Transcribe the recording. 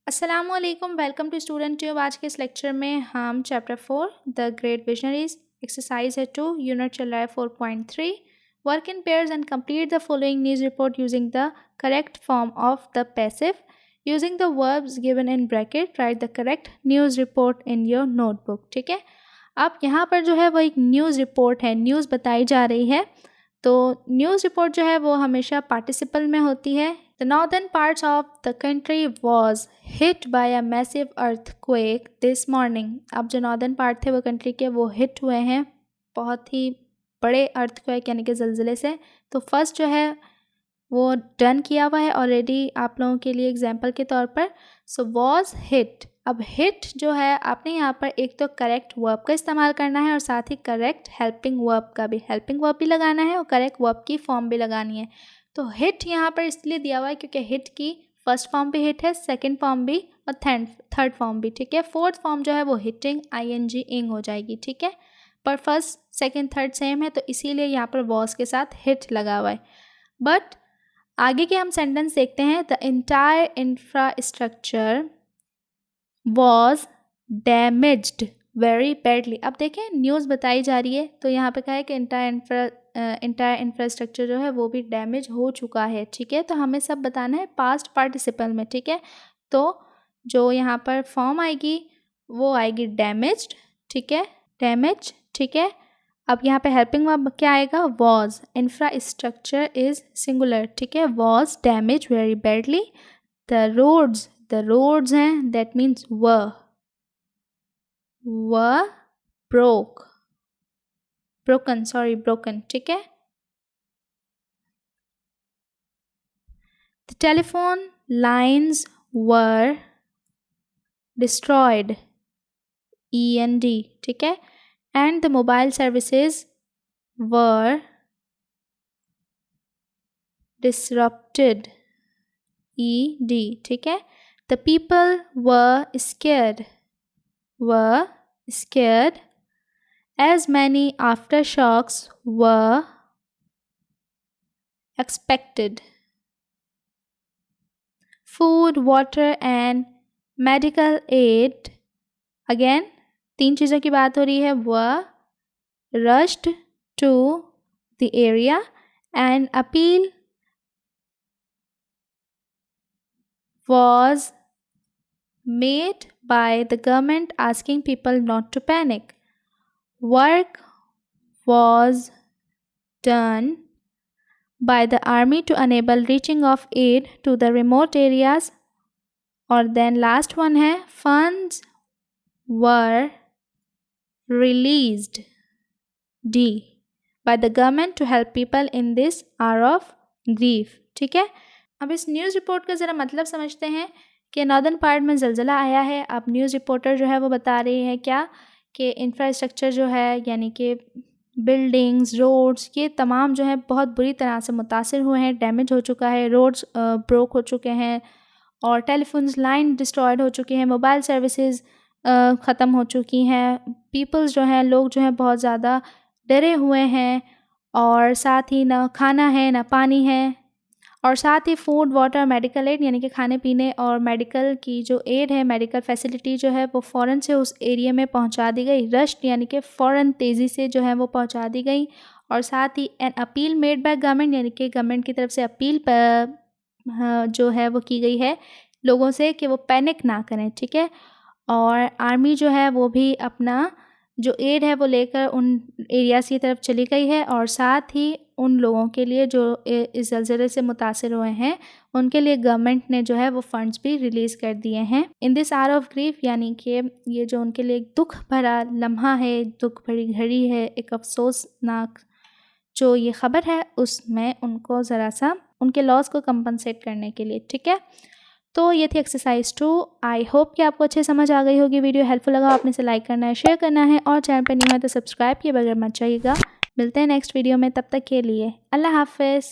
अस्सलामुअलैकुम, welcome to student tube. आज के इस लेक्चर में हम chapter 4 the great visionaries exercise है 2 यूनिट चल रहा है 4.3 work in pairs and complete the following news report using the correct form of the passive using the verbs given in bracket. Right the correct news report in your notebook. ठीक है, अब यहाँ पर जो है वो एक न्यूज़ रिपोर्ट है, न्यूज़ बताई जा रही है। तो न्यूज़ रिपोर्ट जो है वो हमेशा पार्टिसिपल में होती है। The northern parts of the country was hit by a massive earthquake this morning. अब जो नॉर्दर्न पार्ट थे वो कंट्री के वो हिट हुए हैं बहुत ही बड़े अर्थक्वेक यानी कि ज़लज़ले से। तो फर्स्ट जो है वो डन किया हुआ है ऑलरेडी आप लोगों के लिए एग्जांपल के तौर पर। सो was hit। अब हिट जो है आपने यहाँ पर एक तो करेक्ट वर्ब का इस्तेमाल करना है और साथ ही करेक्ट हेल्पिंग वर्ब का भी, हेल्पिंग वर्ब भी लगाना है और करेक्ट वर्ब की फॉर्म भी लगानी है। तो हिट यहाँ पर इसलिए दिया हुआ है क्योंकि हिट की फर्स्ट फॉर्म भी हिट है, सेकंड फॉर्म भी और थर्ड फॉर्म भी। ठीक है, फोर्थ फॉर्म जो है वो हिटिंग आईएनजी इंग हो जाएगी। ठीक है, पर फर्स्ट सेकंड थर्ड सेम है तो इसीलिए यहाँ पर वॉज के साथ हिट लगा हुआ है। बट आगे के हम सेंटेंस देखते हैं। The entire infrastructure was damaged very badly. अब देखें न्यूज़ बताई जा रही है तो यहाँ पे कहा है कि इंटायर इंफ्रास्ट्रक्चर जो है वो भी डैमेज हो चुका है। ठीक है, तो हमें सब बताना है पास्ट पार्टिसिपल में। ठीक है, तो जो यहाँ पर फॉर्म आएगी वो आएगी डैमेज्ड। ठीक है, डैमेज। ठीक है, अब यहाँ पे हेल्पिंग वर्ब क्या आएगा? वॉज। Infrastructure is singular. ठीक है, was damage very badly. The roads हैं दैट मीन्स were broken। ठीक है, the telephone lines were destroyed END। ठीक है, and the mobile services were disrupted ED। ठीक है, the people were scared as many aftershocks were expected। Food, water and medical aid, again 3 चीज़ों की बात हो रही है। were rushed to the area and appeal was made by the government asking people not to panic। Work was done by the army to enable reaching of aid to the remote areas। और then last one है funds were released D by the government to help people in this hour of grief। ठीक है, अब इस news report का ज़रा मतलब समझते हैं कि नॉर्दर्न पार्ट में ज़लज़ला आया है। अब न्यूज़ रिपोर्टर जो है वो बता रही है क्या कि इंफ्रास्ट्रक्चर जो है यानी कि बिल्डिंग्स, रोड्स, ये तमाम जो है बहुत बुरी तरह से मुतासिर हुए हैं, डैमेज हो चुका है, रोड्स ब्रोक हो चुके हैं और टेलीफोन्स लाइन डिस्ट्रॉयड हो चुकी हैं, मोबाइल सर्विसेज ख़त्म हो चुकी हैं, पीपल्स जो हैं लोग जो हैं बहुत ज़्यादा डरे हुए हैं और साथ ही ना खाना है ना पानी है और साथ ही फूड, वाटर, मेडिकल एड यानी कि खाने पीने और मेडिकल की जो एड है, मेडिकल फैसिलिटी जो है वो फ़ौरन से उस एरिया में पहुंचा दी गई। रश्ड यानी कि फ़ौरन तेज़ी से जो है वो पहुंचा दी गई। और साथ ही an appeal made by government यानी कि गवर्नमेंट की तरफ से अपील जो है वो की गई है लोगों से कि वो पैनिक ना करें। ठीक है, और आर्मी जो है वो भी अपना जो एड है वो लेकर उन एरियाज़ की तरफ चली गई है और साथ ही उन लोगों के लिए जो इस ज़लज़ले से मुतासिर हुए हैं उनके लिए गवर्नमेंट ने जो है वो फंड्स भी रिलीज़ कर दिए हैं। In this hour of grief यानी कि ये जो उनके लिए एक दुख भरा लम्हा है, दुख भरी घड़ी है, एक अफसोसनाक जो ये ख़बर है उसमें उनको ज़रा सा उनके लॉस को कंपनसेट करने के लिए। ठीक है, तो ये थी एक्सरसाइज 2। आई होप कि आपको अच्छे समझ आ गई होगी। वीडियो हेल्पफुल लगा आपने इसे लाइक करना है, शेयर करना है और चैनल पर नहीं है तो सब्सक्राइब किए बगैर मत जाइएगा। मिलते हैं नेक्स्ट वीडियो में, तब तक के लिए अल्लाह हाफ़िज़।